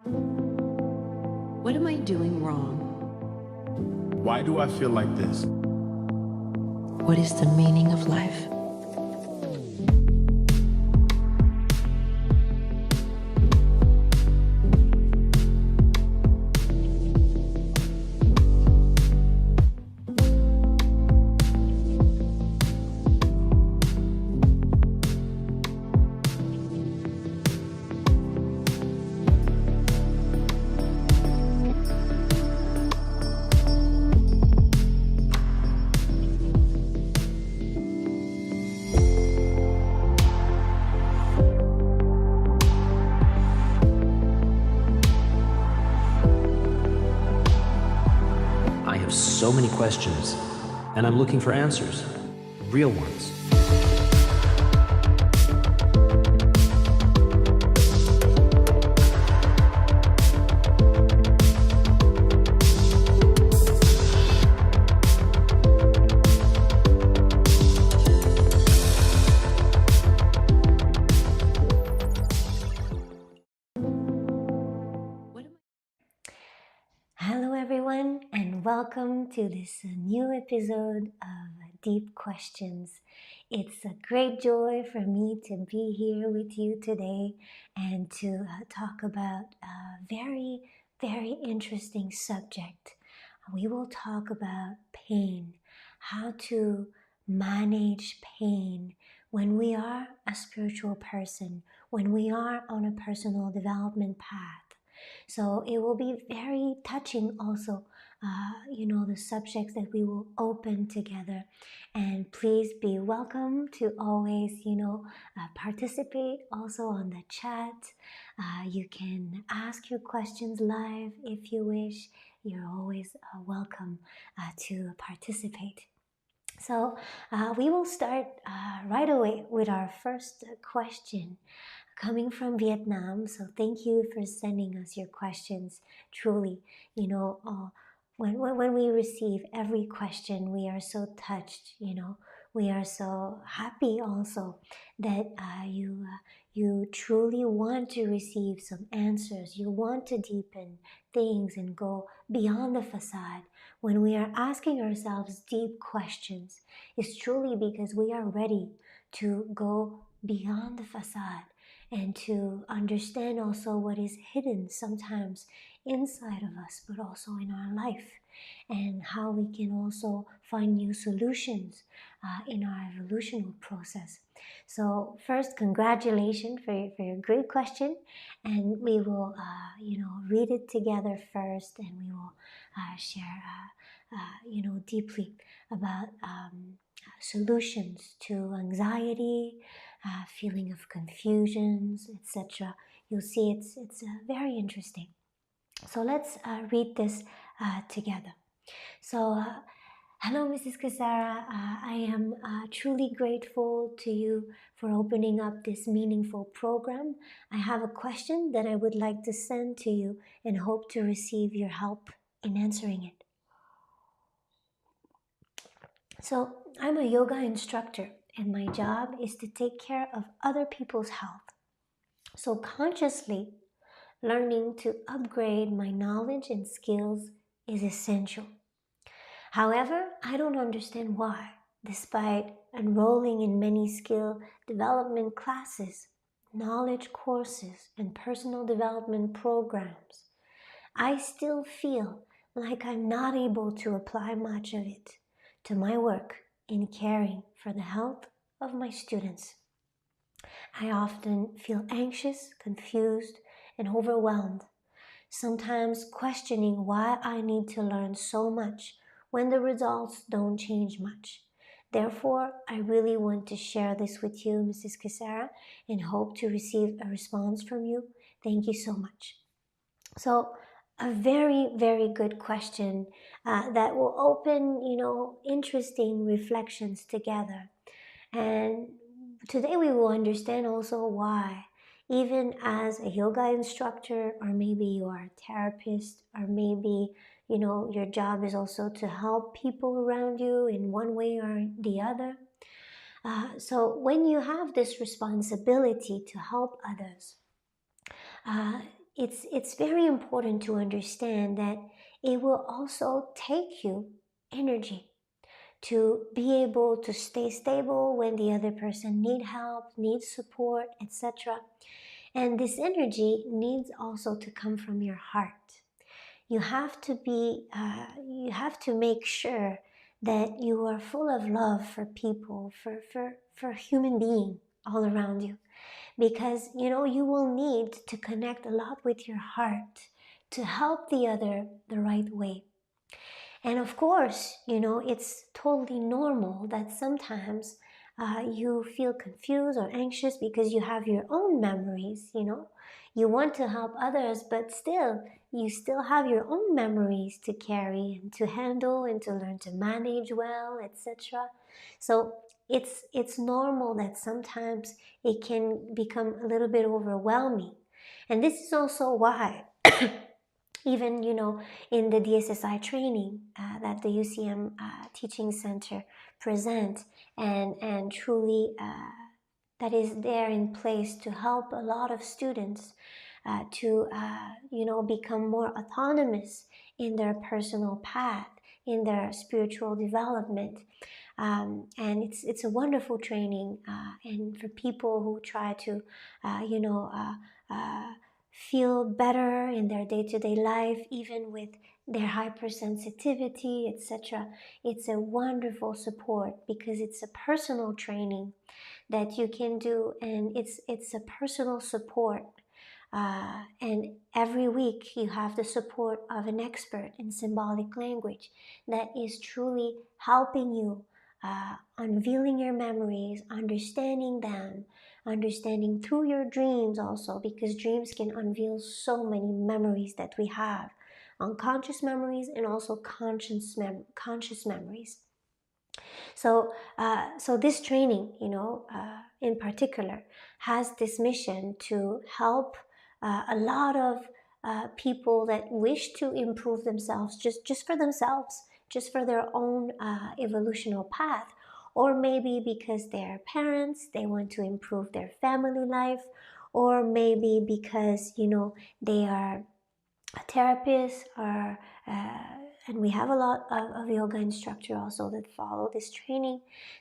What am I doing wrong? Why do I feel like this? What is the meaning of life? I have so many questions, and I'm looking for answers, real ones. What am Hello, everyone, and welcome to this new episode of Deep Questions. It's a great joy for me to be here with you today and to talk about a very, very interesting subject. We will talk about pain, how to manage pain when we are a spiritual person, when we are on a personal development path. So it will be very touching also, the subjects that we will open together. And please be welcome to always, participate also on the chat. You can ask your questions live if you wish. You're always welcome to participate. So we will start right away with our first question coming from Vietnam. So thank you for sending us your questions. Truly, when we receive every question, we are so touched. We are so happy also that you truly want to receive some answers. You want to deepen things and go beyond the facade. When we are asking ourselves deep questions, it's truly because we are ready to go beyond the facade and to understand also what is hidden sometimes inside of us, but also in our life, and how we can also find new solutions in our evolutional process. So first, congratulations for your great question, and we will read it together first, and we will share deeply about solutions to anxiety, feeling of confusions, etc. You'll see it's very interesting. So let's read this together. So hello, Mrs. Kasara. I am truly grateful to you for opening up this meaningful program. I have a question that I would like to send to you and hope to receive your help in answering it. So I'm a yoga instructor, and my job is to take care of other people's health. So consciously learning to upgrade my knowledge and skills is essential. However, I don't understand why, despite enrolling in many skill development classes, knowledge courses, and personal development programs, I still feel like I'm not able to apply much of it to my work in caring for the health of my students. I often feel anxious, confused, and overwhelmed, sometimes questioning why I need to learn so much when the results don't change much. Therefore, I really want to share this with you, Mrs. Kasara, and hope to receive a response from you. Thank you so much. So, a very, very good question that will open, interesting reflections together. And today we will understand also why, even as a yoga instructor, or maybe you are a therapist, or maybe, your job is also to help people around you in one way or the other. So when you have this responsibility to help others, it's very important to understand that it will also take you energy to be able to stay stable when the other person need help, needs support, etc. And this energy needs also to come from your heart. You have to you have to make sure that you are full of love for people, for human being all around you, because you will need to connect a lot with your heart to help the other the right way. And of course, it's totally normal that sometimes you feel confused or anxious because you have your own memories. You want to help others, but still, you still have your own memories to carry and to handle and to learn to manage well, etc. So it's normal that sometimes it can become a little bit overwhelming. And this is also why even in the DSSI training that the UCM Teaching Center present, and truly that is there in place to help a lot of students to become more autonomous in their personal path, in their spiritual development. And it's a wonderful training, and for people who try to feel better in their day-to-day life, even with their hypersensitivity, etc. It's a wonderful support because it's a personal training that you can do, and it's a personal support. And every week you have the support of an expert in symbolic language that is truly helping you, unveiling your memories, understanding them, understanding through your dreams also, because dreams can unveil so many memories that we have, unconscious memories and also conscious memories. So this training, in particular, has this mission to help a lot of people that wish to improve themselves, just for themselves, just for their own evolutional path, or maybe because they're parents, they want to improve their family life, or maybe because they are a therapist, or and we have a lot of yoga instructors also that follow this training.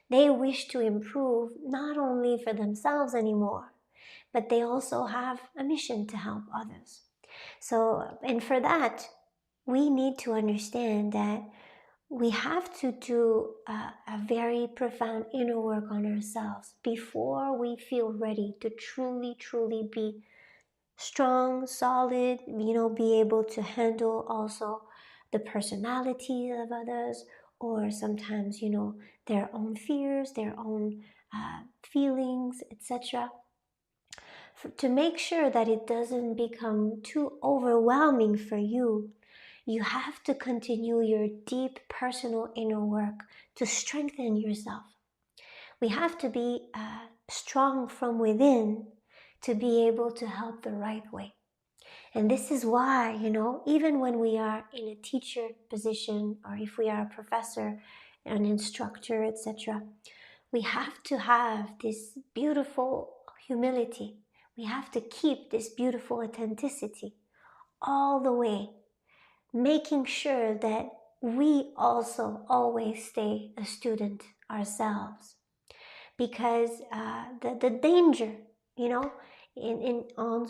They wish to improve not only for themselves anymore, but they also have a mission to help others. So, and for that, we need to understand that we have to do a very profound inner work on ourselves before we feel ready to truly be strong, solid, be able to handle also the personality of others, or sometimes, their own fears, their own feelings, etc. To make sure that it doesn't become too overwhelming for you, you have to continue your deep personal inner work to strengthen yourself. We have to be strong from within to be able to help the right way. And this is why, even when we are in a teacher position, or if we are a professor, an instructor, etc., we have to have this beautiful humility. We have to keep this beautiful authenticity all the way, making sure that we also always stay a student ourselves. Because the danger,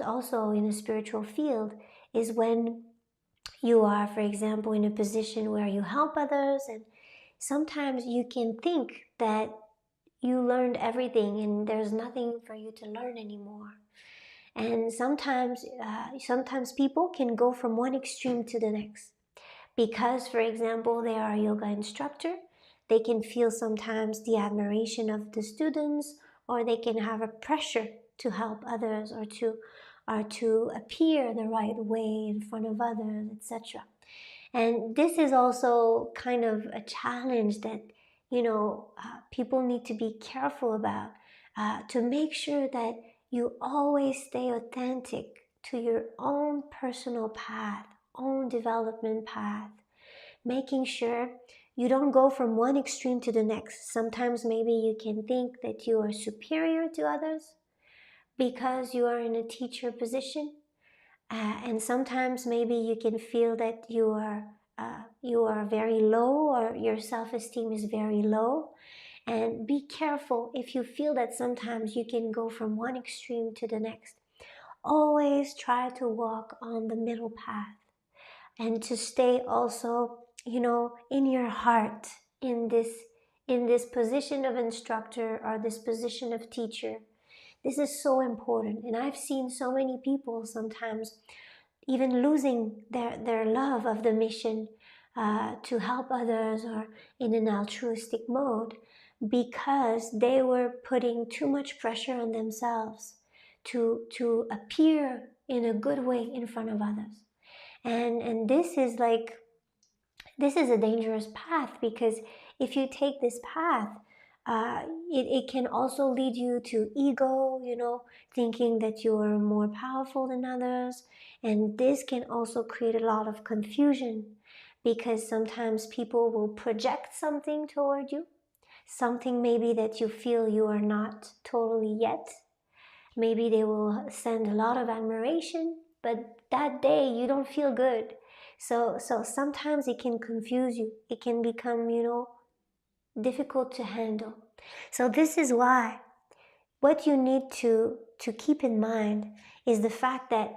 also in the spiritual field, is when you are, for example, in a position where you help others, and sometimes you can think that you learned everything and there's nothing for you to learn anymore. And sometimes people can go from one extreme to the next. Because, for example, they are a yoga instructor, they can feel sometimes the admiration of the students, or they can have a pressure to help others, or to appear the right way in front of others, etc. And this is also kind of a challenge that people need to be careful about, to make sure that you always stay authentic to your own personal path, own development path, making sure you don't go from one extreme to the next. Sometimes maybe you can think that you are superior to others because you are in a teacher position, And sometimes maybe you can feel that you are very low, or your self-esteem is very low. And be careful if you feel that sometimes you can go from one extreme to the next. Always try to walk on the middle path, and to stay also, in your heart, in this position of instructor, or this position of teacher. This is so important. And I've seen so many people sometimes even losing their love of the mission, to help others, or in an altruistic mode, because they were putting too much pressure on themselves to appear in a good way in front of others. And this is a dangerous path, because if you take this path, it can also lead you to ego, thinking that you are more powerful than others. And this can also create a lot of confusion, because sometimes people will project something toward you, something maybe that you feel you are not totally yet. Maybe they will send a lot of admiration, but that day you don't feel good. So sometimes it can confuse you. It can become, difficult to handle. So this is why what you need to keep in mind is the fact that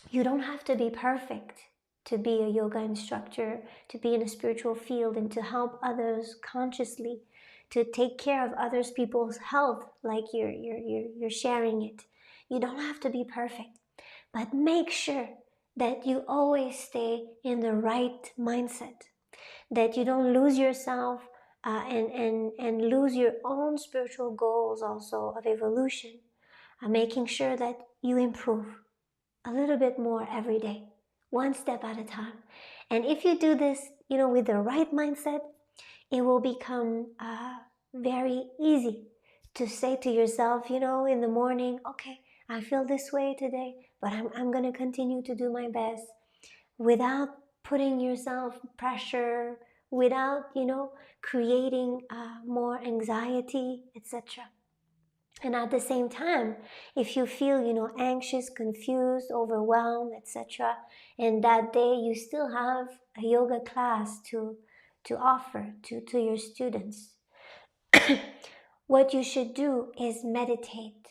you don't have to be perfect to be a yoga instructor, to be in a spiritual field, and to help others consciously, to take care of others people's health, like you're sharing it. You don't have to be perfect, but make sure that you always stay in the right mindset, that you don't lose yourself, and lose your own spiritual goals also of evolution, making sure that you improve a little bit more every day, one step at a time. And if you do this, with the right mindset, it will become very easy to say to yourself, in the morning, okay, I feel this way today, but I'm going to continue to do my best, without putting yourself pressure, without, creating more anxiety, etc. And at the same time, if you feel, anxious, confused, overwhelmed, etc., and that day you still have a yoga class to offer to your students, what you should do is meditate.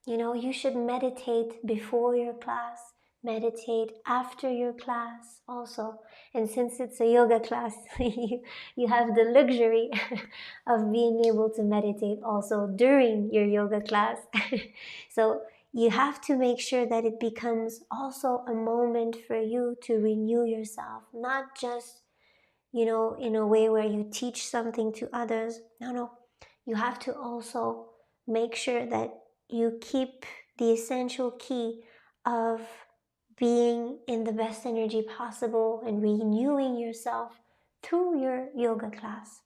You should meditate before your class, meditate after your class also. And since it's a yoga class, you have the luxury of being able to meditate also during your yoga class. So you have to make sure that it becomes also a moment for you to renew yourself, not just, in a way where you teach something to others. No. You have to also make sure that you keep the essential key of being in the best energy possible and renewing yourself through your yoga class.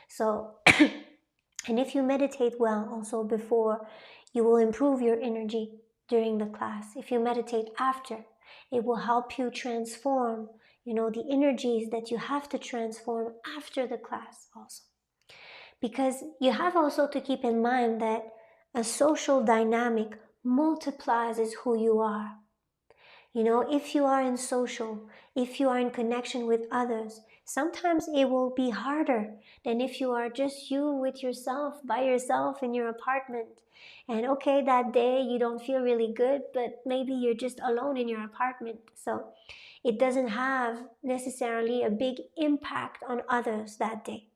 So, and if you meditate well also before, you will improve your energy during the class. If you meditate after, it will help you transform, the energies that you have to transform after the class also. Because you have also to keep in mind that a social dynamic multiplies as who you are. If you are in social, if you are in connection with others, sometimes it will be harder than if you are just you with yourself, by yourself in your apartment. And okay, that day you don't feel really good, but maybe you're just alone in your apartment. So it doesn't have necessarily a big impact on others that day.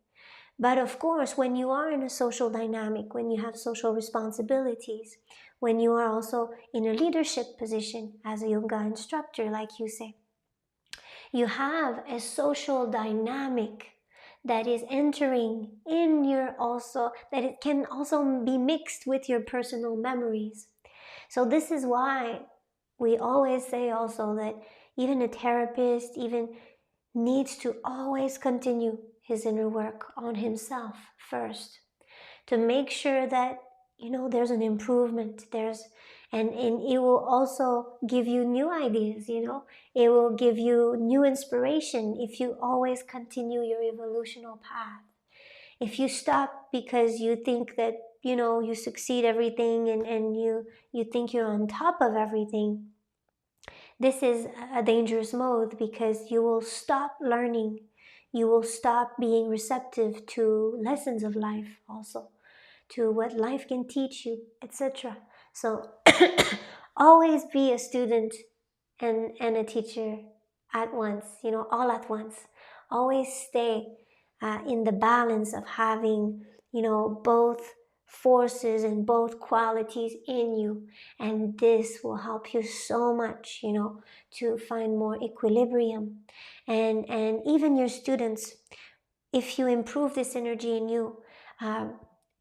But of course, when you are in a social dynamic, when you have social responsibilities, when you are also in a leadership position as a yoga instructor, like you say, you have a social dynamic that is entering in your also, that it can also be mixed with your personal memories. So this is why we always say also that even a therapist even needs to always continue his inner work on himself first, to make sure that there's an improvement, and it will also give you new ideas. It will give you new inspiration if you always continue your evolutional path. If you stop because you think that you succeed everything, and you think you're on top of everything, this is a dangerous mode because you will stop learning. You will stop being receptive to lessons of life also, to what life can teach you, etc. So always be a student and a teacher at once, all at once. Always stay in the balance of having, both forces and both qualities in you. And this will help you so much, to find more equilibrium. And even your students, if you improve this energy in you,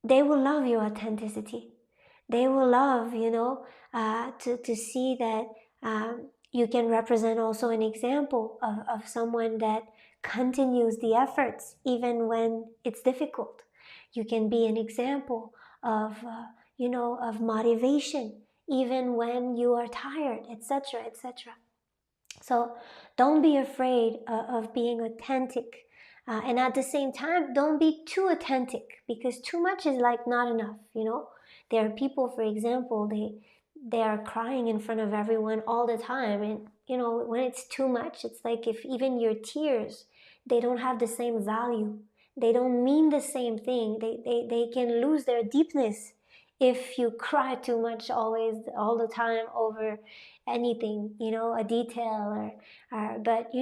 they will love your authenticity. They will love, to see that you can represent also an example of someone that continues the efforts even when it's difficult. You can be an example of, of motivation even when you are tired, etc., etc. So don't be afraid of being authentic. And at the same time, don't be too authentic, because too much is like not enough, There are people, for example, they are crying in front of everyone all the time. And, when it's too much, it's like if even your tears, they don't have the same value. They don't mean the same thing. They can lose their deepness if you cry too much always, all the time over anything, a detail but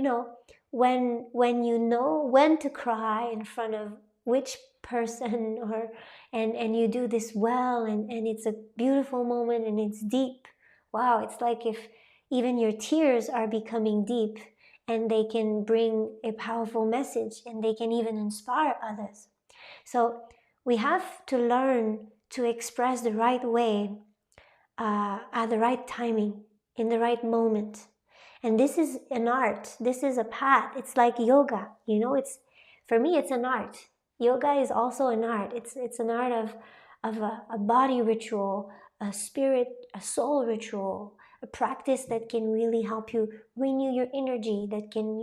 when you know when to cry in front of which person, and you do this well, and it's a beautiful moment and it's deep. Wow, it's like if even your tears are becoming deep, and they can bring a powerful message, and they can even inspire others. So we have to learn to express the right way, at the right timing, in the right moment. And this is an art. This is a path. It's like yoga, it's, for me, it's an art. Yoga is also an art. It's an art of a body ritual, a spirit, a soul ritual, a practice that can really help you renew your energy, that can,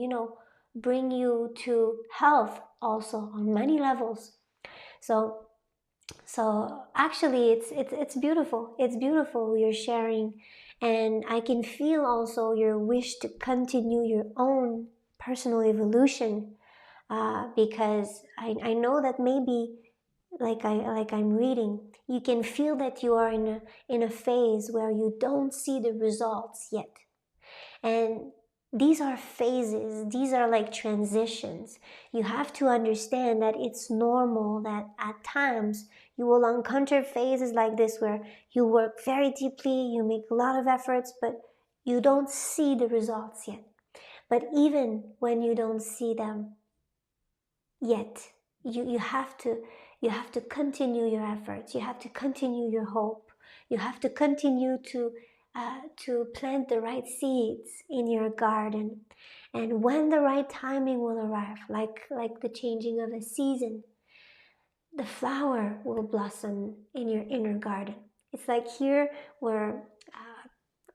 bring you to health also on many levels. So actually, it's beautiful. It's beautiful, you're sharing, and I can feel also your wish to continue your own personal evolution, because I know that maybe, like I'm reading, you can feel that you are in a phase where you don't see the results yet. And these are phases, these are like transitions. You have to understand that it's normal that at times you will encounter phases like this where you work very deeply, you make a lot of efforts, but you don't see the results yet. But even when you don't see them yet, you have to continue your efforts. You have to continue your hope. You have to continue to plant the right seeds in your garden. And when the right timing will arrive, like the changing of a season, the flower will blossom in your inner garden. It's like here we're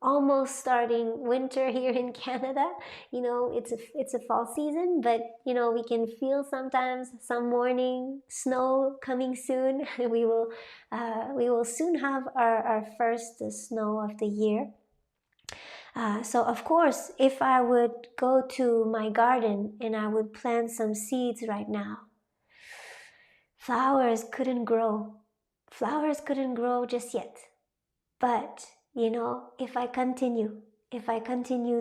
almost starting winter here in Canada. It's a fall season, but we can feel sometimes some morning snow coming soon. we will soon have our first snow of the year. So of course, if I would go to my garden and I would plant some seeds right now, flowers couldn't grow. Flowers couldn't grow just yet. But, if I continue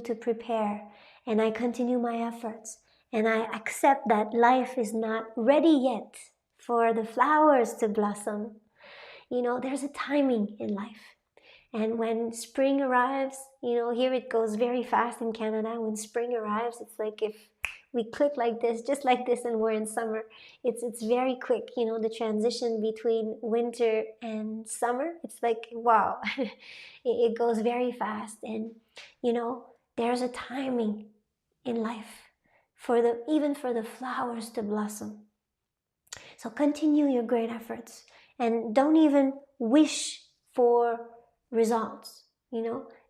to prepare, and I continue my efforts, and I accept that life is not ready yet for the flowers to blossom, there's a timing in life. And when spring arrives, here it goes very fast in Canada. When spring arrives, it's like if we click like this, just like this, and we're in summer. It's very quick, the transition between winter and summer. It's like, wow, it goes very fast. And, there's a timing in life even for the flowers to blossom. So continue your great efforts, and don't even wish for results,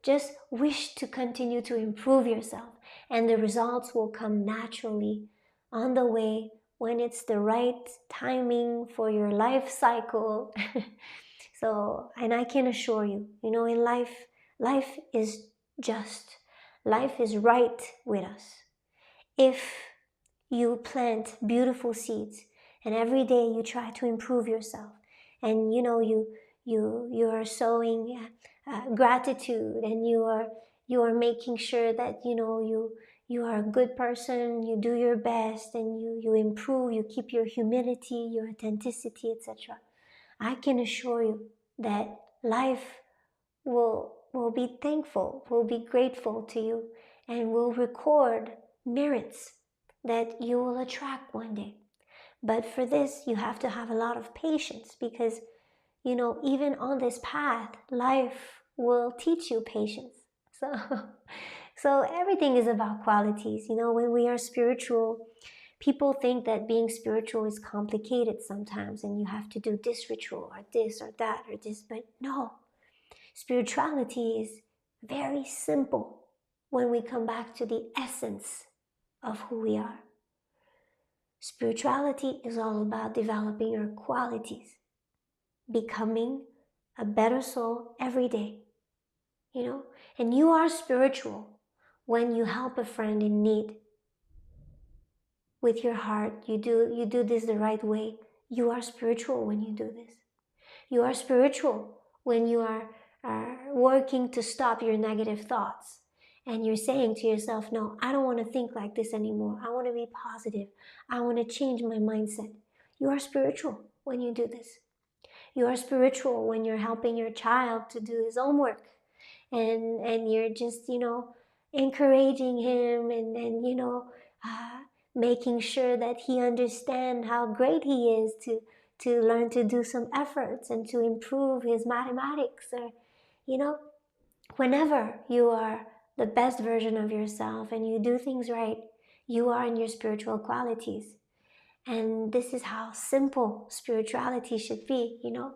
just wish to continue to improve yourself, and the results will come naturally on the way when it's the right timing for your life cycle. So, and I can assure you, in life is just. Life is right with us. If you plant beautiful seeds and every day you try to improve yourself, and you are sowing gratitude, and you are making sure that you are a good person, you do your best, and you improve, you keep your humility, your authenticity, etc. I can assure you that life will be thankful, will be grateful to you, and will record merits that you will attract one day. But for this, you have to have a lot of patience, because even on this path, life will teach you patience. So so everything is about qualities. When we are spiritual, people think that being spiritual is complicated sometimes, and you have to do this ritual or this or that or this. But no, spirituality is very simple when we come back to the essence of who we are. Spirituality is all about developing your qualities, becoming a better soul every day, and you are spiritual when you help a friend in need with your heart. You do this the right way. You are spiritual when you do this. You are spiritual when you are working to stop your negative thoughts, and you're saying to yourself, no, I don't want to think like this anymore. I want to be positive. I want to change my mindset. You are spiritual when you do this. You are spiritual when you're helping your child to do his homework, and you're just encouraging him, and making sure that he understands how great he is to learn to do some efforts and to improve his mathematics. Or whenever you are the best version of yourself and you do things right, you are in your spiritual qualities. And this is how simple spirituality should be. You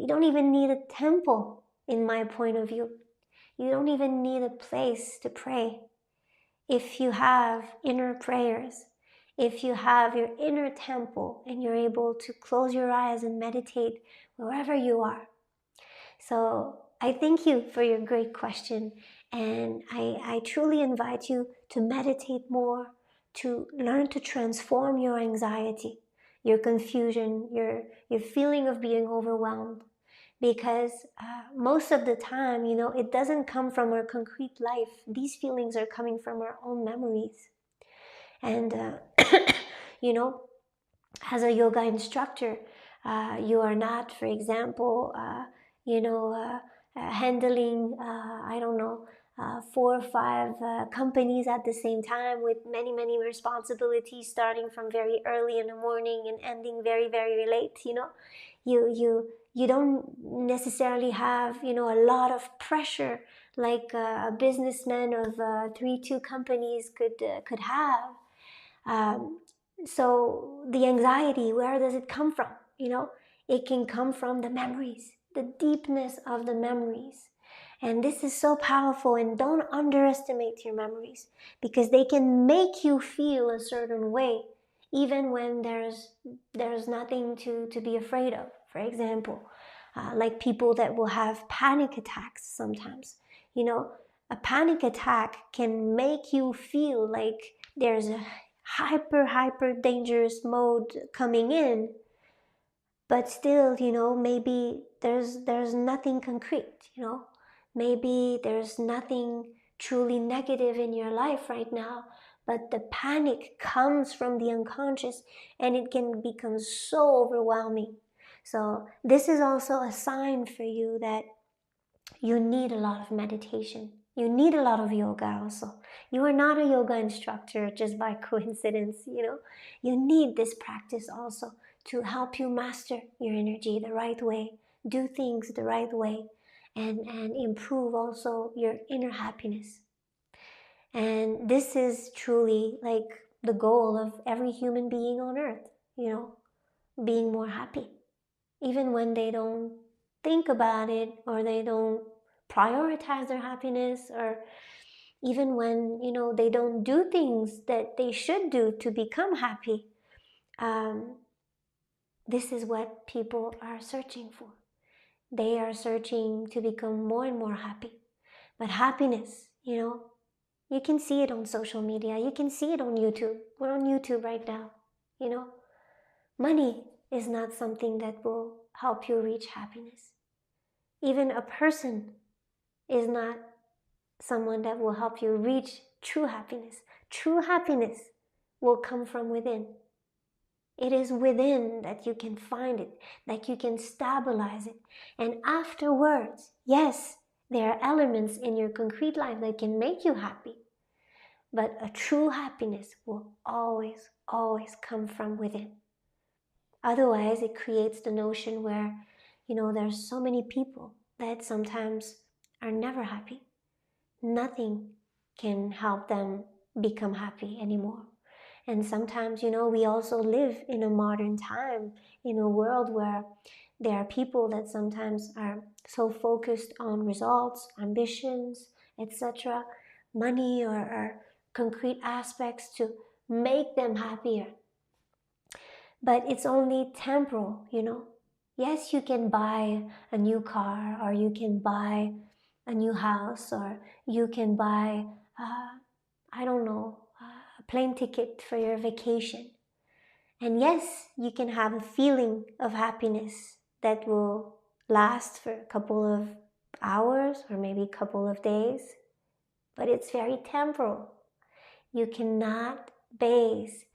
don't even need a temple, in my point of view. You don't even need a place to pray. If you have inner prayers, if you have your inner temple, and you're able to close your eyes and meditate wherever you are. So I thank you for your great question, and I truly invite you to meditate more, to learn to transform your anxiety, your confusion, your feeling of being overwhelmed. Because most of the time, it doesn't come from our concrete life. These feelings are coming from our own memories. And, as a yoga instructor, you are not, for example, handling, I don't know, 4 or 5 companies at the same time with many, many responsibilities, starting from very early in the morning and ending very, very late. You don't necessarily have a lot of pressure like a businessman of 3, 2 companies could have. So the anxiety, where does it come from? It can come from the memories, the deepness of the memories. And this is so powerful, and don't underestimate your memories, because they can make you feel a certain way, even when there's nothing to be afraid of. For example, like people that will have panic attacks sometimes. A panic attack can make you feel like there's a hyper dangerous mode coming in, but still, maybe there's nothing concrete. Maybe there's nothing truly negative in your life right now, but the panic comes from the unconscious, and it can become so overwhelming. So this is also a sign for you that you need a lot of meditation. You need a lot of yoga also. You are not a yoga instructor just by coincidence. You need this practice also to help you master your energy the right way, do things the right way, and improve also your inner happiness. And this is truly like the goal of every human being on earth, being more happy. Even when they don't think about it, or they don't prioritize their happiness, or even when they don't do things that they should do to become happy. This is what people are searching for. They are searching to become more and more happy. But happiness, You can see it on social media. You can see it on YouTube. We're on YouTube right now. You know, money is not something that will help you reach happiness. Even a person is not someone that will help you reach true happiness. True happiness will come from within. It is within that you can find it, that you can stabilize it. And afterwards, yes, there are elements in your concrete life that can make you happy. But a true happiness will always, always come from within. Otherwise, it creates the notion where, there's so many people that sometimes are never happy. Nothing can help them become happy anymore. And sometimes, we also live in a modern time, in a world where there are people that sometimes are so focused on results, ambitions, etc., money or concrete aspects to make them happier. But it's only temporal. Yes, you can buy a new car, or you can buy a new house, or you can buy, I don't know, a plane ticket for your vacation. And yes, you can have a feeling of happiness that will last for a couple of hours or maybe a couple of days, but it's very temporal. You cannot base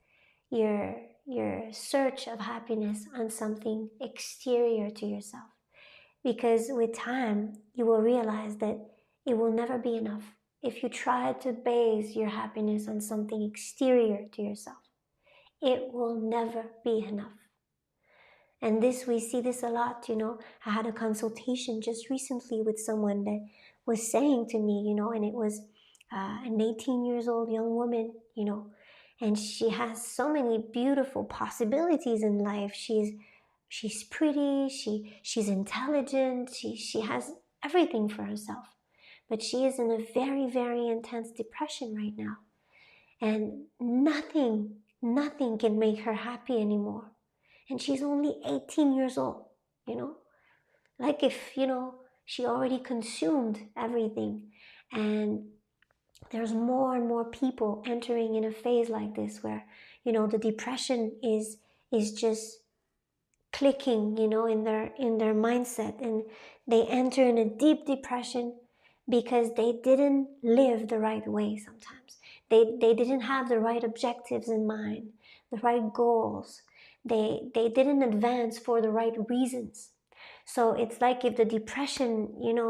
your search of happiness on something exterior to yourself, because with time you will realize that it will never be enough if you try to base your happiness on something exterior to yourself. It will never be enough. And we see this a lot. I had a consultation just recently with someone that was saying to me, and it was an 18 years old young woman, and she has so many beautiful possibilities in life. She's pretty, she's intelligent, she has everything for herself. But she is in a very, very intense depression right now. And nothing can make her happy anymore. And she's only 18 years old, Like if, she already consumed everything. And there's more and more people entering in a phase like this where, the depression is just clicking, in their mindset, and they enter in a deep depression because they didn't live the right way sometimes. They didn't have the right objectives in mind, the right goals. They didn't advance for the right reasons. So it's like if the depression,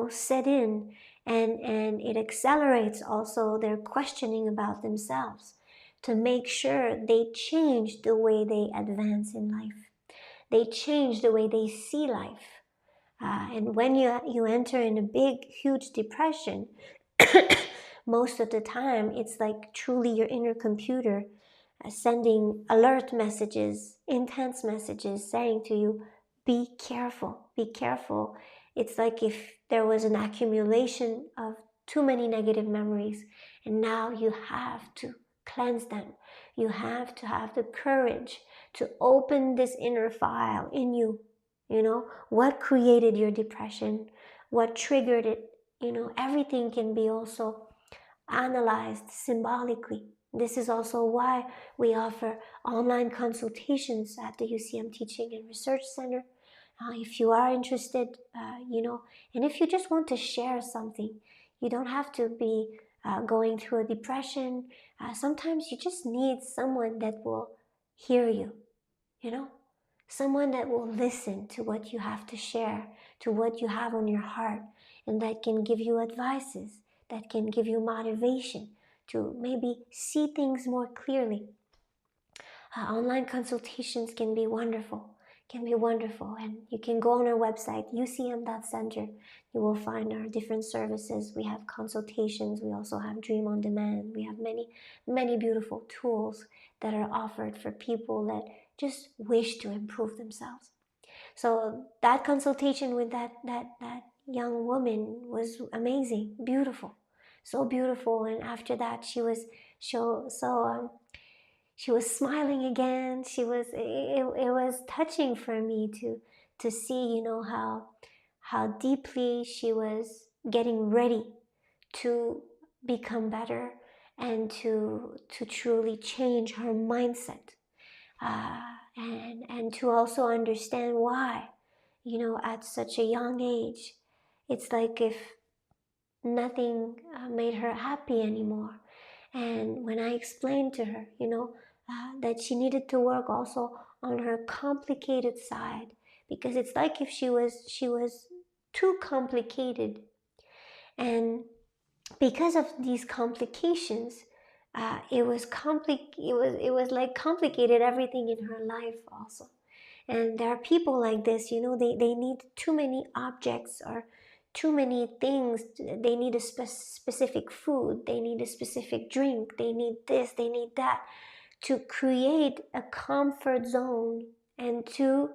set in, and it accelerates also their questioning about themselves to make sure they change the way they advance in life. They change the way they see life. And when you enter in a big, huge depression, most of the time it's like truly your inner computer sending alert messages, intense messages, saying to you, be careful, be careful. It's like if there was an accumulation of too many negative memories, and now you have to cleanse them. You have to have the courage to open this inner file in you. What created your depression? What triggered it? Everything can be also analyzed symbolically. This is also why we offer online consultations at the UCM Teaching and Research Center. If you are interested, and if you just want to share something, you don't have to be going through a depression. Sometimes you just need someone that will hear you, someone that will listen to what you have to share, to what you have on your heart, and that can give you advices, that can give you motivation to maybe see things more clearly. Online consultations can be wonderful, and you can go on our website, ucm.center. You will find our different services. We have consultations, we also have Dream on Demand. We have many, many beautiful tools that are offered for people that just wish to improve themselves. So that consultation with that young woman was amazing, beautiful, so beautiful. And after that, she was she was smiling again. It was touching for me to see, how deeply she was getting ready to become better, and to truly change her mindset, and to also understand why, at such a young age, it's like if nothing made her happy anymore. And when I explained to her, that she needed to work also on her complicated side, because it's like if she was too complicated, and because of these complications, it was like complicated everything in her life also. And there are people like this, they need too many objects or too many things. They need a specific food, they need a specific drink, they need this, they need that, to create a comfort zone, and to,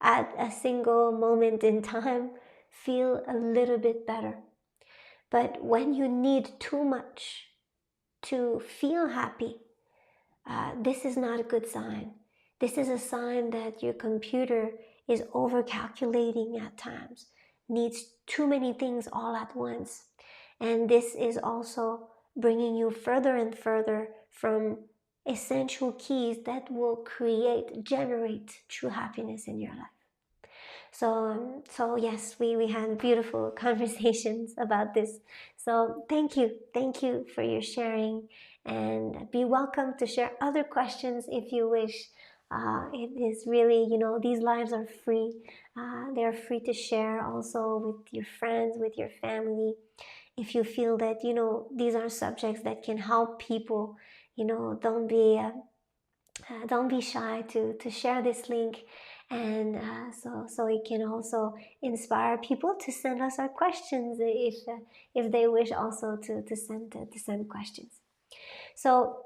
at a single moment in time, feel a little bit better. But when you need too much to feel happy, this is not a good sign. This is a sign that your computer is over-calculating at times, needs too many things all at once. And this is also bringing you further and further from essential keys that will generate true happiness in your life. So yes, we had beautiful conversations about this. So thank you for your sharing, and be welcome to share other questions if you wish. It is really, these lives are free. They're free to share also with your friends, with your family. If you feel that, these are subjects that can help people, don't be shy to share this link, and so it can also inspire people to send us our questions if they wish also to send questions. So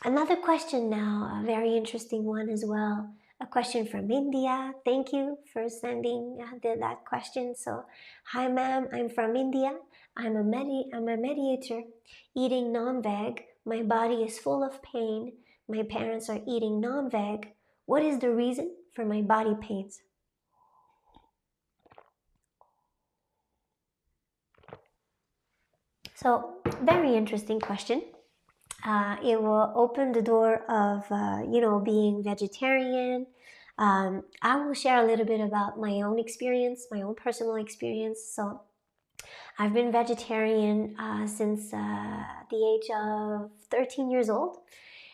another question now, a very interesting one as well. A question from India. Thank you for sending that question. So, hi ma'am, I'm from India. I'm a mediator eating non-veg. My body is full of pain. My parents are eating non-veg. What is the reason for my body pains? So, very interesting question. It will open the door of, being vegetarian. I will share a little bit about my own experience, my own personal experience. So I've been vegetarian since the age of 13 years old,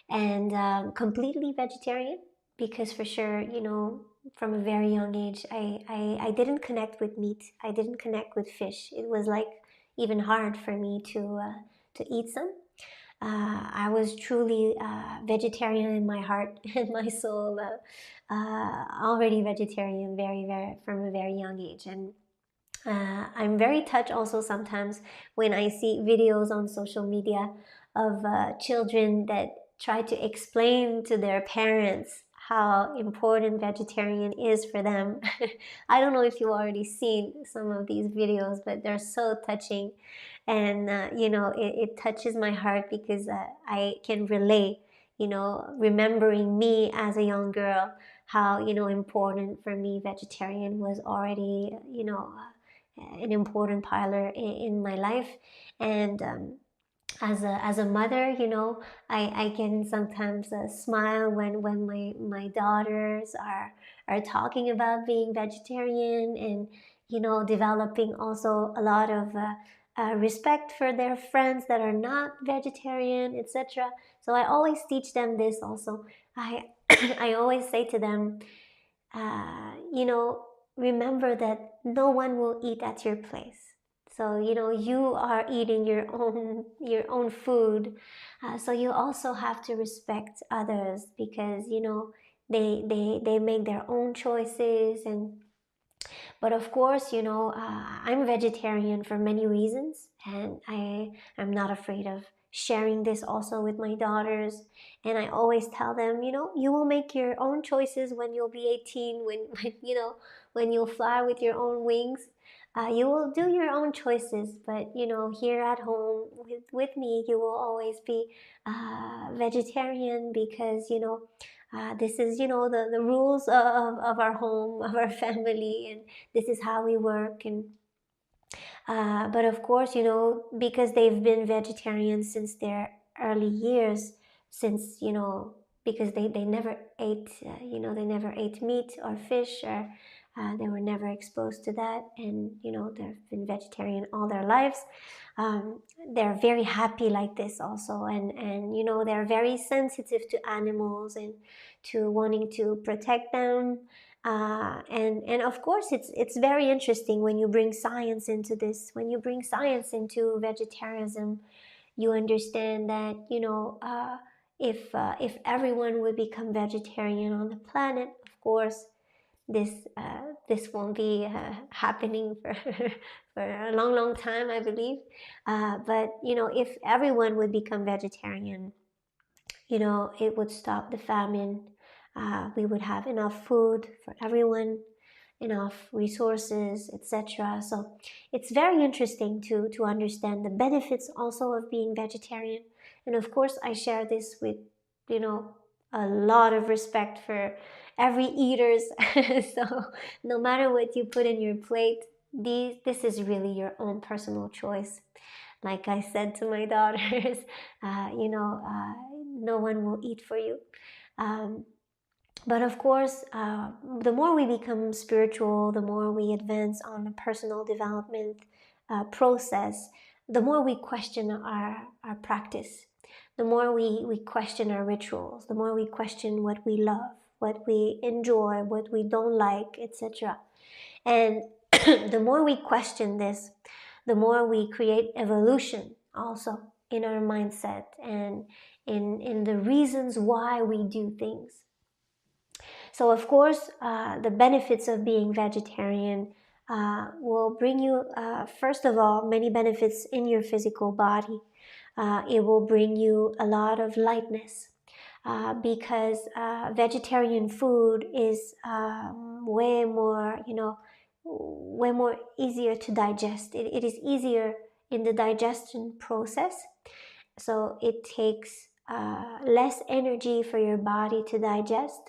and completely vegetarian, because for sure, from a very young age, I didn't connect with meat. I didn't connect with fish. It was like even hard for me to eat some. I was truly vegetarian in my heart and my soul, already vegetarian from a very young age. And I'm very touched also sometimes when I see videos on social media of children that try to explain to their parents how important vegetarian is for them. I don't know if you've already seen some of these videos, but they're so touching. And, it touches my heart because I can relate, remembering me as a young girl, how, important for me vegetarian was already, an important pillar in my life. And as a mother, I can sometimes smile when my daughters are talking about being vegetarian, and developing also a lot of respect for their friends that are not vegetarian, etc. So I always teach them this also. I I always say to them, remember that no one will eat at your place. So, you are eating your own food. So you also have to respect others, because, they make their own choices. But of course, I'm vegetarian for many reasons, and I'm not afraid of sharing this also with my daughters. And I always tell them, you will make your own choices when you'll be 18, when you'll fly with your own wings. You will do your own choices, but here at home with me, you will always be vegetarian, because this is the rules of our home, of our family, and this is how we work. And But of course, because they've been vegetarian since their early years, since, because they never ate, they never ate meat or fish, or they were never exposed to that. And, they've been vegetarian all their lives. They're very happy like this also. And they're very sensitive to animals and to wanting to protect them. And of course, it's very interesting when you bring science into this. When you bring science into vegetarianism, you understand that if everyone would become vegetarian on the planet, of course, this won't be happening for for a long time, I believe. But if everyone would become vegetarian, it would stop the famine. We would have enough food for everyone, enough resources, etc. So it's very interesting to understand the benefits also of being vegetarian. And of course, I share this with, a lot of respect for every eaters. So no matter what you put in your plate, this is really your own personal choice. Like I said to my daughters, no one will eat for you. But of course, the more we become spiritual, the more we advance on the personal development process, the more we question our practice, the more we question our rituals, the more we question what we love, what we enjoy, what we don't like, etc. And the more we question this, the more we create evolution also in our mindset and in the reasons why we do things. So of course, the benefits of being vegetarian will bring you, first of all, many benefits in your physical body. It will bring you a lot of lightness because vegetarian food is way more, way more easier to digest. It is easier in the digestion process. So it takes less energy for your body to digest.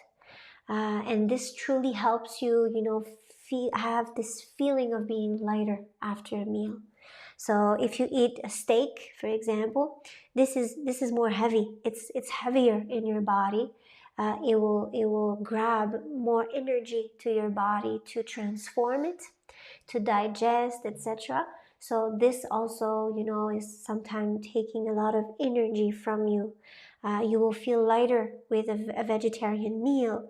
And this truly helps you, have this feeling of being lighter after a meal. So if you eat a steak, for example, this is more heavy. It's heavier in your body. It will grab more energy to your body to transform it, to digest, etc. So this also, is sometimes taking a lot of energy from you. You will feel lighter with a vegetarian meal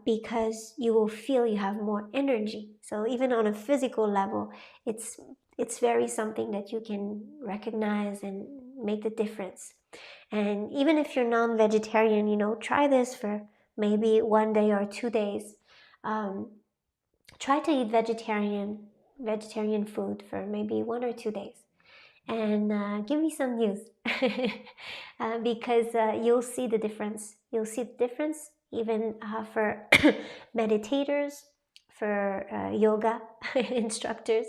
because you will feel you have more energy. So even on a physical level, it's very something that you can recognize and make the difference. And even if you're non-vegetarian, try this for maybe 1 day or 2 days. Try to eat vegetarian food for maybe 1 or 2 days, and give me some news because you'll see the difference. You'll see the difference even for meditators, for yoga instructors.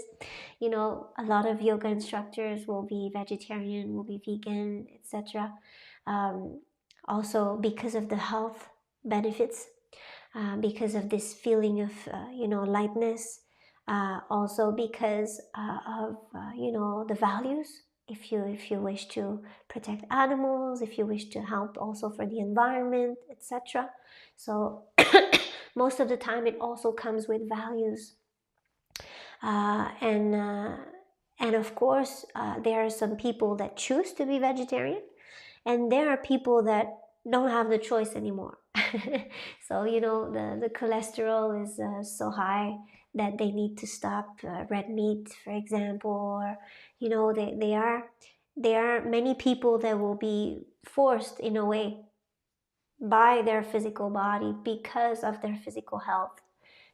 A lot of yoga instructors will be vegetarian, will be vegan, etc. Also because of the health benefits, because of this feeling of lightness, also because of the values. If you wish to protect animals, if you wish to help also for the environment, etc. So most of the time it also comes with values, and of course there are some people that choose to be vegetarian, and there are people that don't have the choice anymore. So the cholesterol is so high that they need to stop red meat, for example, or there are many people that will be forced in a way by their physical body because of their physical health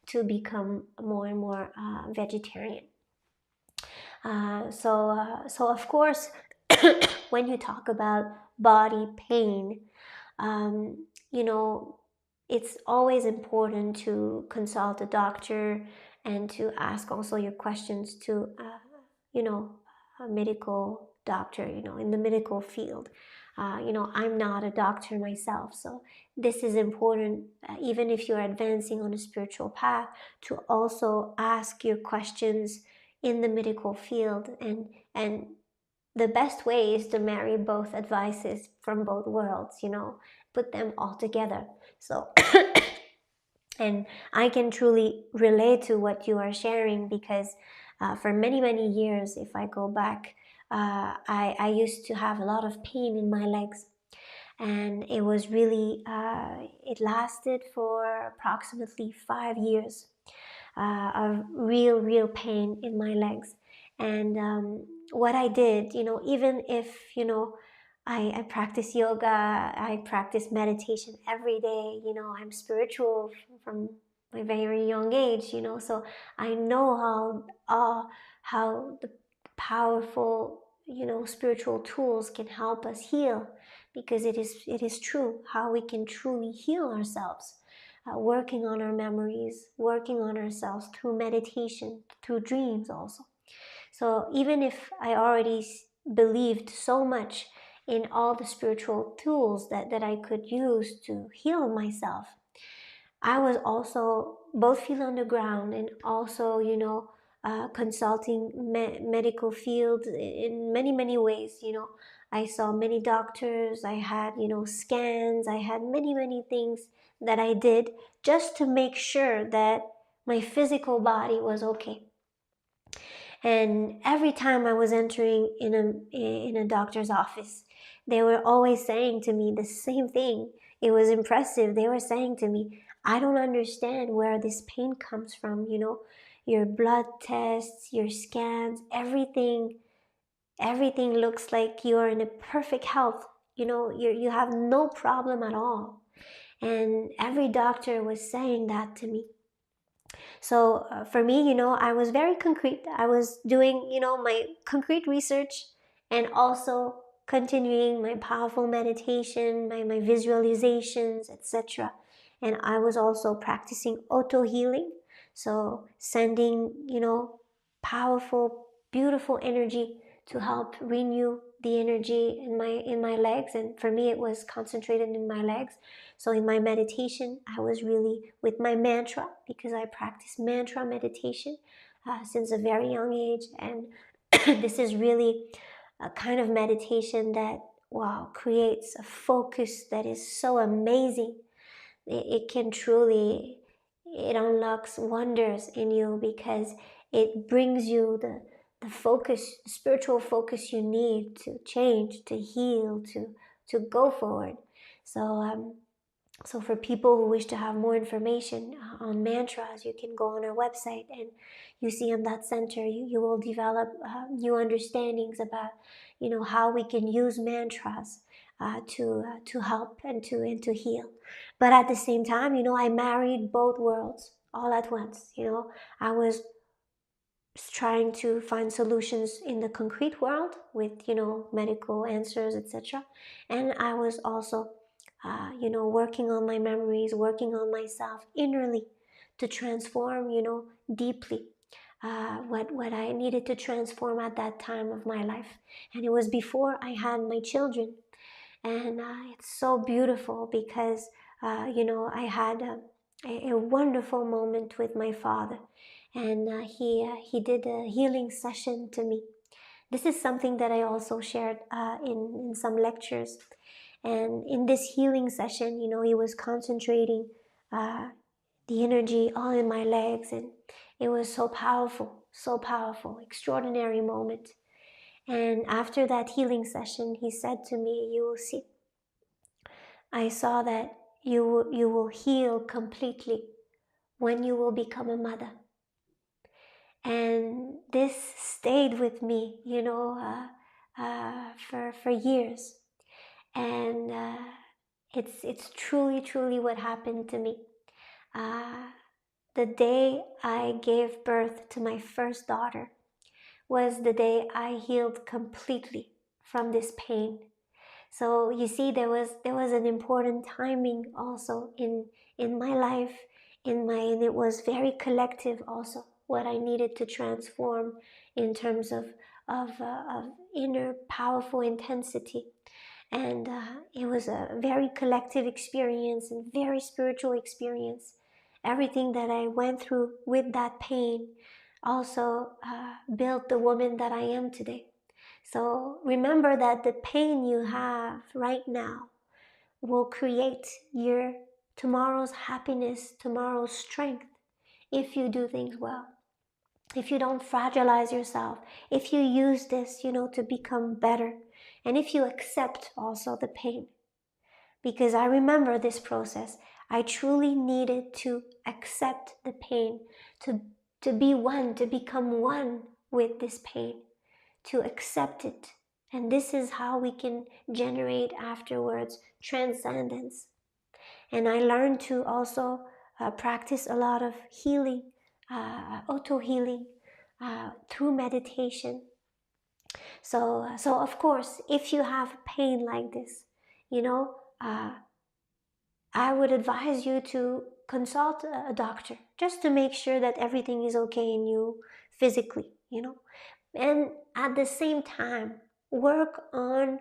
to become more and more vegetarian. So of course, when you talk about body pain, it's always important to consult a doctor and to ask also your questions to, a medical doctor, in the medical field. I'm not a doctor myself, so this is important, even if you're advancing on a spiritual path, to also ask your questions, in the medical field, and the best way is to marry both advices from both worlds, put them all together. So and I can truly relate to what you are sharing, because for many, many years, if I go back, I used to have a lot of pain in my legs. And it was really, it lasted for approximately 5 years of real pain in my legs. And what I did, even if, I practice yoga, I practice meditation every day, I'm spiritual from my very young age, so I know how the powerful, spiritual tools can help us heal, because it is true how we can truly heal ourselves, working on our memories, working on ourselves through meditation, through dreams also. So even if I already believed so much in all the spiritual tools that I could use to heal myself, I was also both feet on the ground and also, consulting medical field in many, many ways. I saw many doctors, I had, scans, I had many, many things that I did just to make sure that my physical body was okay. And every time I was entering in a doctor's office, they were always saying to me the same thing. It was impressive. They were saying to me, I don't understand where this pain comes from, your blood tests, your scans, everything looks like you're in a perfect health. You have no problem at all. And every doctor was saying that to me. So for me, I was very concrete. I was doing, my concrete research, and also continuing my powerful meditation, my visualizations, etc. And I was also practicing auto healing. So sending, powerful, beautiful energy to help renew the energy in my legs. And for me, it was concentrated in my legs. So in my meditation, I was really with my mantra, because I practice mantra meditation since a very young age. And this is really a kind of meditation that, wow, creates a focus that is so amazing. It can truly, it unlocks wonders in you, because it brings you the focus, spiritual focus you need to change, to heal, to go forward. So for people who wish to have more information on mantras, you can go on our website, and you see in that center, you will develop new understandings about, how we can use mantras to help and to heal. But at the same time, I married both worlds all at once. I was trying to find solutions in the concrete world with, medical answers, etc. And I was also working on my memories, working on myself innerly to transform, deeply what I needed to transform at that time of my life. And it was before I had my children. And it's so beautiful, because, I had a wonderful moment with my father. And he did a healing session to me. This is something that I also shared in some lectures. And in this healing session, he was concentrating the energy all in my legs, and it was so powerful, extraordinary moment. And after that healing session, he said to me, "You will see. I saw that you will heal completely when you will become a mother." And this stayed with me, for years. And it's truly what happened to me. The day I gave birth to my first daughter was the day I healed completely from this pain. So you see, there was an important timing also in my life, and it was very collective also, what I needed to transform in terms of inner powerful intensity. And it was a very collective experience and very spiritual experience. Everything that I went through with that pain also built the woman that I am today. So remember that the pain you have right now will create your tomorrow's happiness, tomorrow's strength, if you do things well. If you don't fragilize yourself, if you use this, to become better, and if you accept also the pain. Because I remember this process. I truly needed to accept the pain, to be one, to become one with this pain, to accept it. And this is how we can generate afterwards transcendence. And I learned to also practice a lot of healing, auto-healing, through meditation. So of course, if you have pain like this, I would advise you to consult a doctor just to make sure that everything is okay in you physically, and at the same time, work on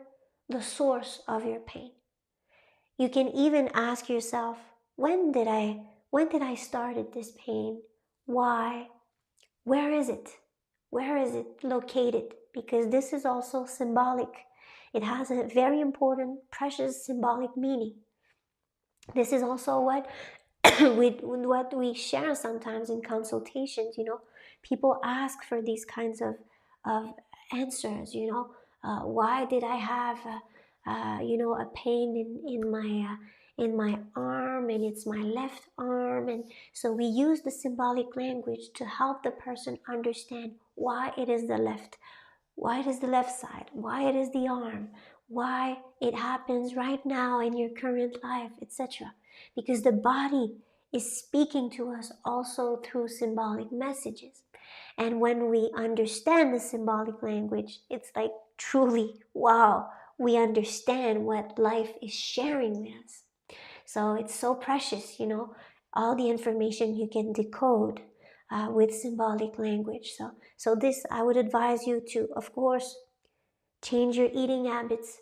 the source of your pain. You can even ask yourself, when did I started this pain? Why? Where is it? Where is it located? Because this is also symbolic. It has a very important, precious symbolic meaning. This is also what what we share sometimes in consultations. People ask for these kinds of answers. Why did I have a pain in my arm, and it's my left arm? And so we use the symbolic language to help the person understand why it is the left, why it is the left side, why it is the arm, why it happens right now in your current life, etc. Because the body is speaking to us also through symbolic messages. And when we understand the symbolic language, it's like truly, wow, we understand what life is sharing with us. So it's so precious, all the information you can decode with symbolic language. So this, I would advise you to, of course, change your eating habits.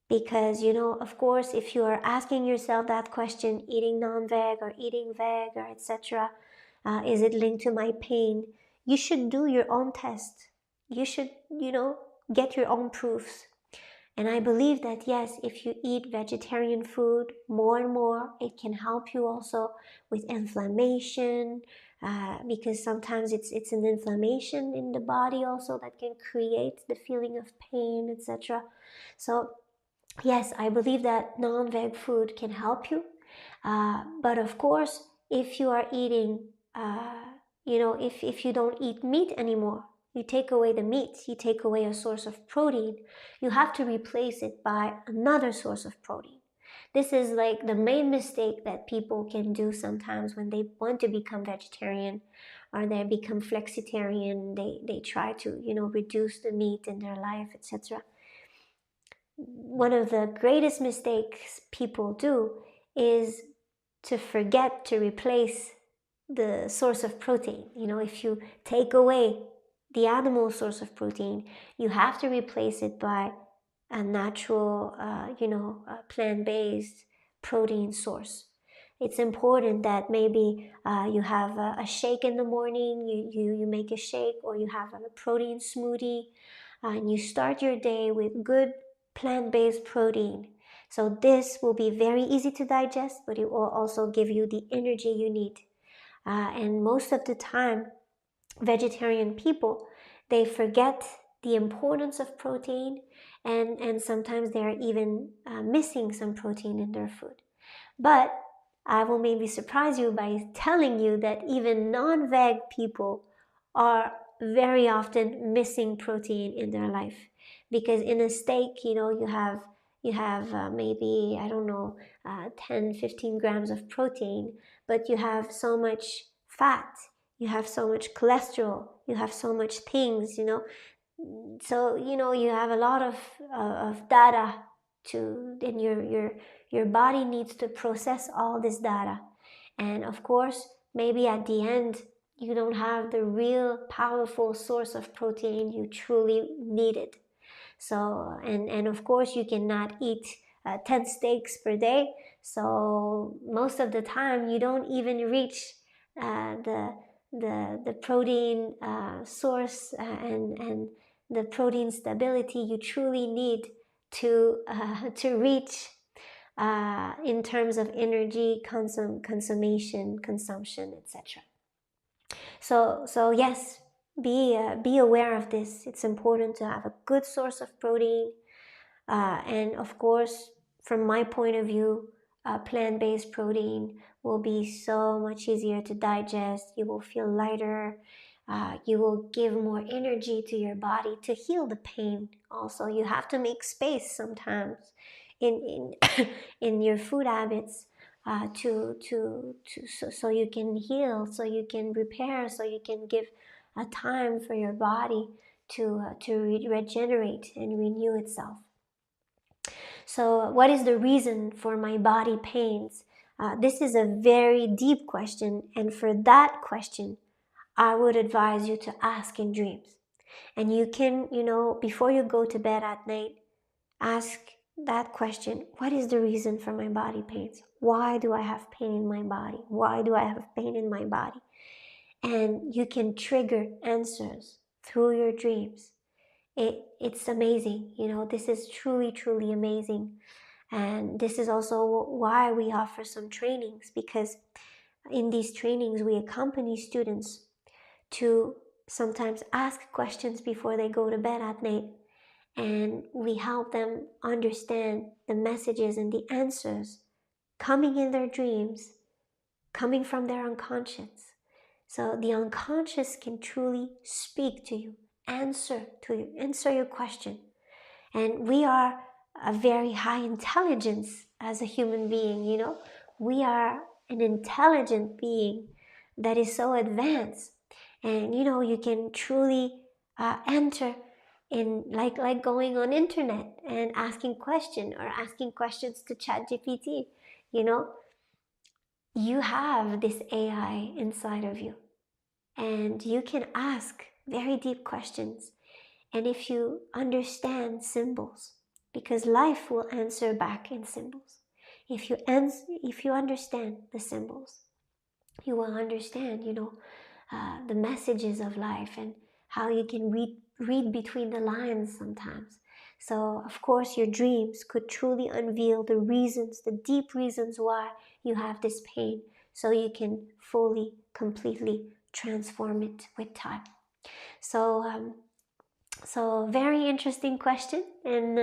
Because, of course, if you are asking yourself that question, eating non-veg or eating veg or etc., is it linked to my pain? You should do your own test. You should, get your own proofs. And I believe that, yes, if you eat vegetarian food more and more, it can help you also with inflammation, because sometimes it's an inflammation in the body also that can create the feeling of pain, etc. So yes, I believe that non-veg food can help you. But of course, if you are eating, if you don't eat meat anymore, you take away the meat, you take away a source of protein, you have to replace it by another source of protein. This is like the main mistake that people can do sometimes when they want to become vegetarian or they become flexitarian. They try to, reduce the meat in their life, etc. One of the greatest mistakes people do is to forget to replace the source of protein. If you take away the animal source of protein, you have to replace it by a natural, plant-based protein source. It's important that maybe you have a shake in the morning, you make a shake, or you have a protein smoothie, and you start your day with good plant-based protein. So this will be very easy to digest, but it will also give you the energy you need. And most of the time, vegetarian people, they forget the importance of protein, and sometimes they're even missing some protein in their food. But I will maybe surprise you by telling you that even non-veg people are very often missing protein in their life. Because in a steak, you have maybe, I don't know, 10, 15 grams of protein, but you have so much fat, you have so much cholesterol, you have so much things, so you have a lot of data to, and your body needs to process all this data. And of course, maybe at the end you don't have the real powerful source of protein you truly needed. So and of course you cannot eat 10 steaks per day, so most of the time you don't even reach the the protein source and the protein stability you truly need to reach in terms of energy consumption, etc. So yes, be aware of this. It's important to have a good source of protein, and of course, from my point of view, plant-based protein will be so much easier to digest. You will feel lighter. You will give more energy to your body to heal the pain. Also, you have to make space sometimes in in your food habits so you can heal, so you can repair, so you can give a time for your body to regenerate and renew itself. So what is the reason for my body pains? This is a very deep question, and for that question, I would advise you to ask in dreams. And you can, before you go to bed at night, ask that question: what is the reason for my body pains? Why do I have pain in my body? Why do I have pain in my body? And you can trigger answers through your dreams. It's amazing. This is truly, truly amazing. And this is also why we offer some trainings, because in these trainings we accompany students to sometimes ask questions before they go to bed at night, and we help them understand the messages and the answers coming in their dreams, coming from their unconscious. So the unconscious can truly speak to you, answer your question. And we are a very high intelligence as a human being, We are an intelligent being that is so advanced. And, you can truly enter in, like going on internet and asking questions, or asking questions to ChatGPT. You have this AI inside of you, and you can ask very deep questions. And if you understand symbols, because life will answer back in symbols. If you understand the symbols, you will understand, the messages of life, and how you can read between the lines sometimes. So, of course, your dreams could truly unveil the reasons, the deep reasons why you have this pain, so you can fully, completely transform it with time. So very interesting question, and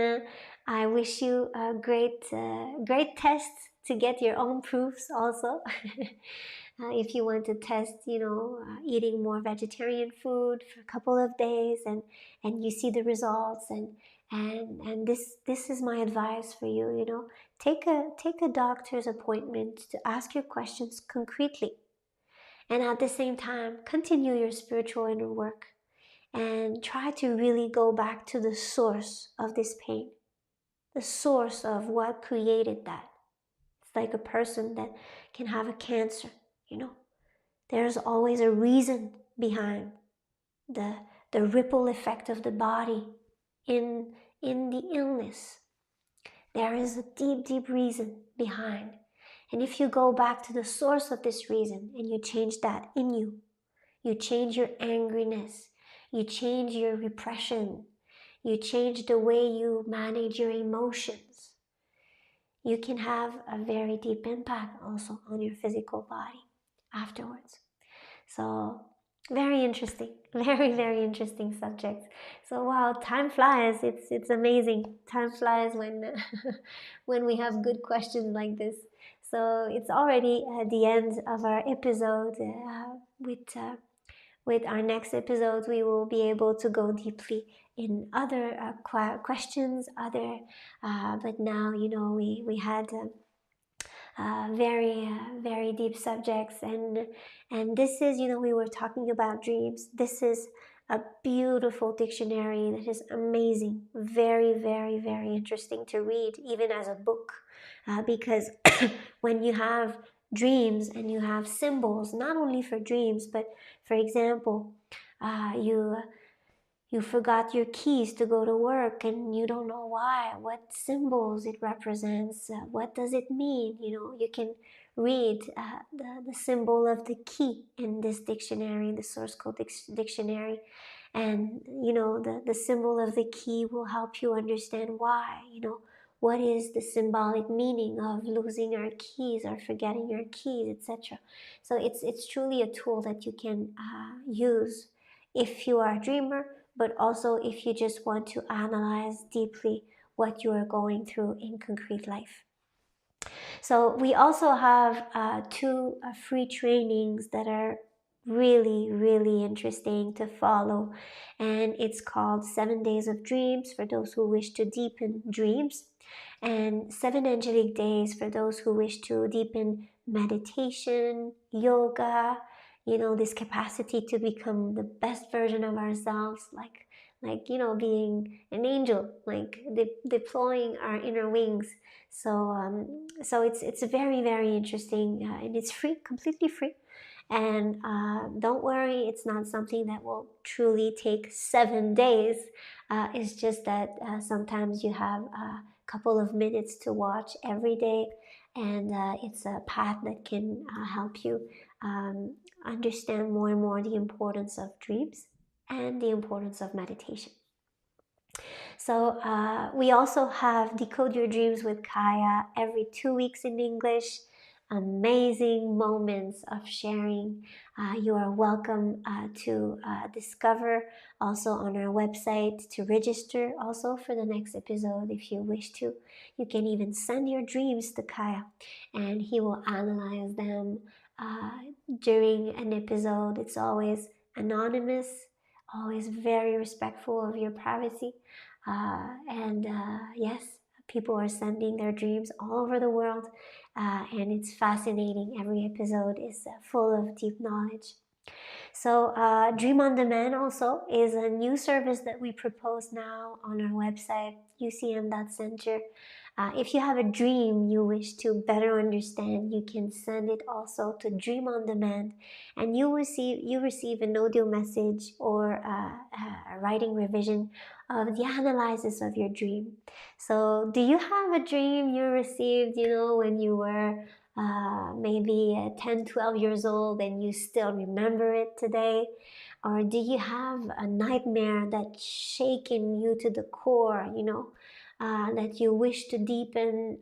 I wish you a great test to get your own proofs also. If you want to test, eating more vegetarian food for a couple of days, and you see the results, and this is my advice for you. Take a doctor's appointment to ask your questions concretely, and at the same time continue your spiritual inner work, and try to really go back to the source of this pain, the source of what created that. It's like a person that can have a cancer, There's always a reason behind the ripple effect of the body in the illness. There is a deep, deep reason behind. And if you go back to the source of this reason and you change that in you, you change your angriness, you change your repression, you change the way you manage your emotions, you can have a very deep impact also on your physical body afterwards. So very interesting, very, very interesting subject. So wow, time flies. It's amazing. Time flies when when we have good questions like this. So it's already at the end of our episode. With our next episode, we will be able to go deeply in other questions, but now, we had very deep subjects, and this is, we were talking about dreams. This is a beautiful dictionary that is amazing, very, very, very interesting to read, even as a book, because when you have dreams and you have symbols, not only for dreams, but for example, you forgot your keys to go to work and you don't know why, what symbols it represents, what does it mean. You can read the symbol of the key in this dictionary, the source code dictionary, and the symbol of the key will help you understand why. What is the symbolic meaning of losing our keys or forgetting your keys, etc. So it's truly a tool that you can use if you are a dreamer, but also if you just want to analyze deeply what you are going through in concrete life. So we also have two free trainings that are really, really interesting to follow. And it's called 7 Days of Dreams for those who wish to deepen dreams, and 7 Angelic Days for those who wish to deepen meditation, yoga, this capacity to become the best version of ourselves, like being an angel, like deploying our inner wings. So it's very, very interesting, and it's free, completely free. And don't worry, it's not something that will truly take 7 days. It's just that sometimes you have a couple of minutes to watch every day, and it's a path that can help you understand more and more the importance of dreams and the importance of meditation. So we also have Decode Your Dreams with Kaya every 2 weeks in English. Amazing moments of sharing. You are welcome to discover also on our website, to register also for the next episode if you wish to. You can even send your dreams to Kaya and he will analyze them during an episode. It's always anonymous, always very respectful of your privacy. And yes, people are sending their dreams all over the world, and it's fascinating. Every episode is full of deep knowledge. So Dream on Demand also is a new service that we propose now on our website, ucm.center. If you have a dream you wish to better understand, you can send it also to Dream on Demand, and you receive an audio message or a writing revision of the analysis of your dream. So do you have a dream you received, when you were maybe 10, 12 years old and you still remember it today? Or do you have a nightmare that's shaken you to the core, that you wish to deepen?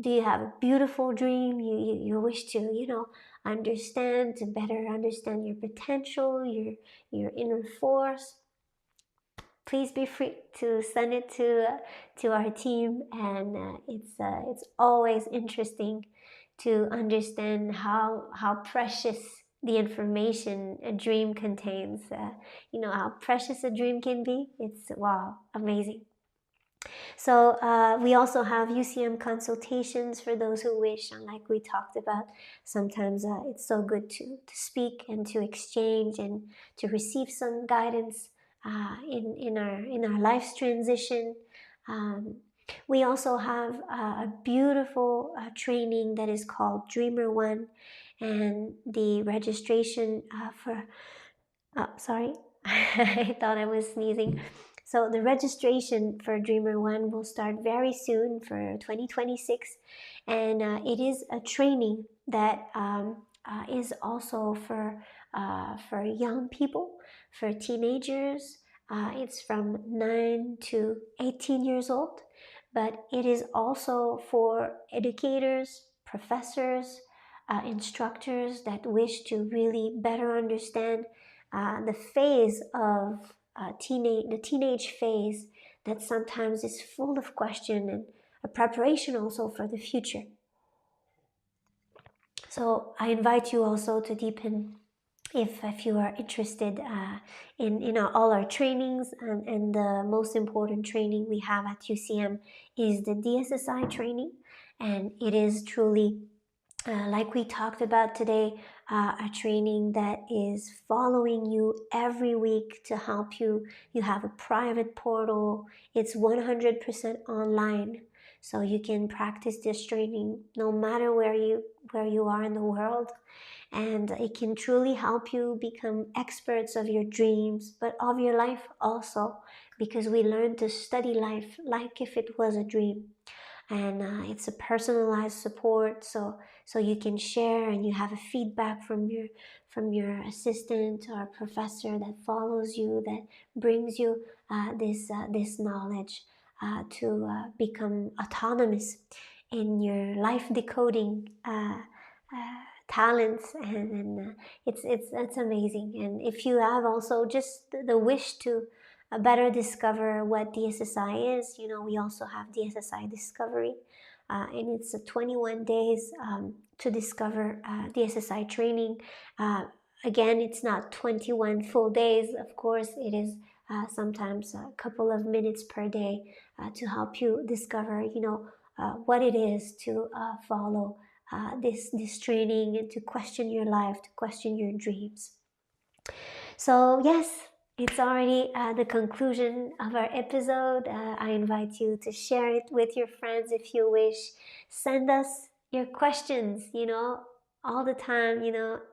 Do you have a beautiful dream you wish to, understand, to better understand your potential, your inner force? Please be free to send it to our team, and it's always interesting to understand how precious the information a dream contains. How precious a dream can be. It's wow, amazing. So we also have UCM consultations for those who wish, and like we talked about, sometimes it's so good to speak and to exchange and to receive some guidance in our life's transition. We also have a beautiful training that is called Dreamer One, and the registration sorry, I thought I was sneezing. So the registration for Dreamer One will start very soon for 2026, and it is a training that is also for young people, for teenagers. It's from 9 to 18 years old, but it is also for educators, professors, instructors that wish to really better understand the phase of the teenage phase that sometimes is full of question and a preparation also for the future. So I invite you also to deepen if you are interested in all our trainings, and the most important training we have at UCM is the DSSI training, and it is truly like we talked about today, a training that is following you every week to help you. You have a private portal. It's 100% online. So you can practice this training no matter where you are in the world, and it can truly help you become experts of your dreams, but of your life also, because we learn to study life like if it was a dream. And it's a personalized support, so you can share and you have a feedback from your assistant or professor that follows you, that brings you this knowledge to become autonomous in your life decoding talents, and it's amazing. And if you have also just the wish to better discover what DSSI is, we also have DSSI Discovery, and it's 21 days to discover DSSI training. Again, it's not 21 full days, of course. It is sometimes a couple of minutes per day to help you discover, what it is to follow this training, and to question your life, to question your dreams. So yes, it's already the conclusion of our episode. I invite you to share it with your friends if you wish. Send us your questions, all the time,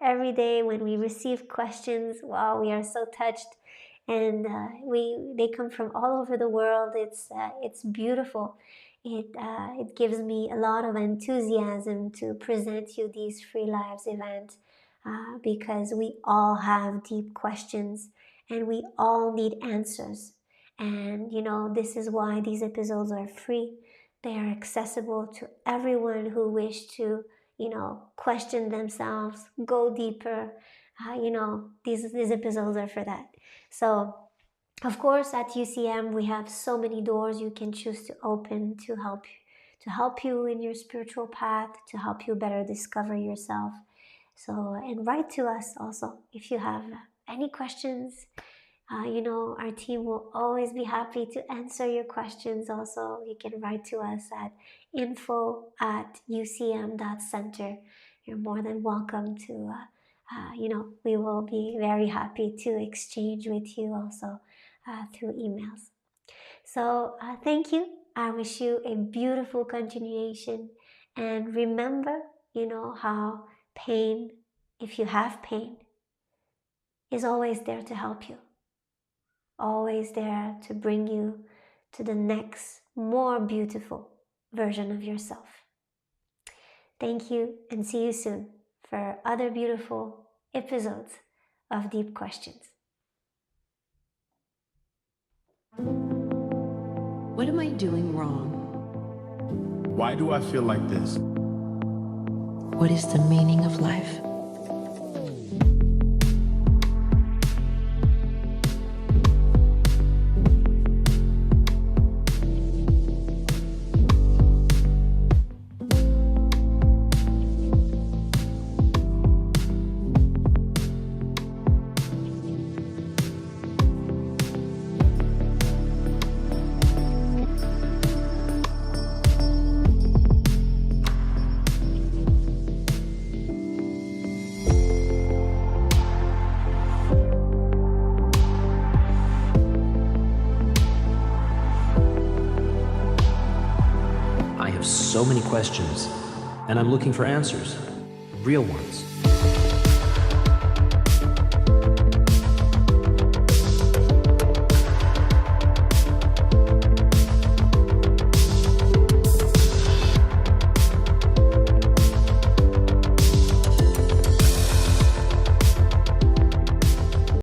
every day when we receive questions. Wow, we are so touched. And they come from all over the world. It's beautiful. It gives me a lot of enthusiasm to present you these Free Lives events. Because we all have deep questions and we all need answers. And this is why these episodes are free. They are accessible to everyone who wish to question themselves, go deeper. These episodes are for that. So of course, at UCM we have so many doors you can choose to open to help you in your spiritual path, to help you better discover yourself. So, and write to us also if you have any questions. Our team will always be happy to answer your questions. Also, you can write to us at info@ucm.center. You're more than welcome to, we will be very happy to exchange with you also through emails. So, thank you. I wish you a beautiful continuation. And remember, how pain, if you have pain, is always there to help you. Always there to bring you to the next, more beautiful version of yourself. Thank you, and see you soon for other beautiful episodes of Deep Questions. What am I doing wrong? Why do I feel like this? What is the meaning of life? I have so many questions, and I'm looking for answers. Real ones.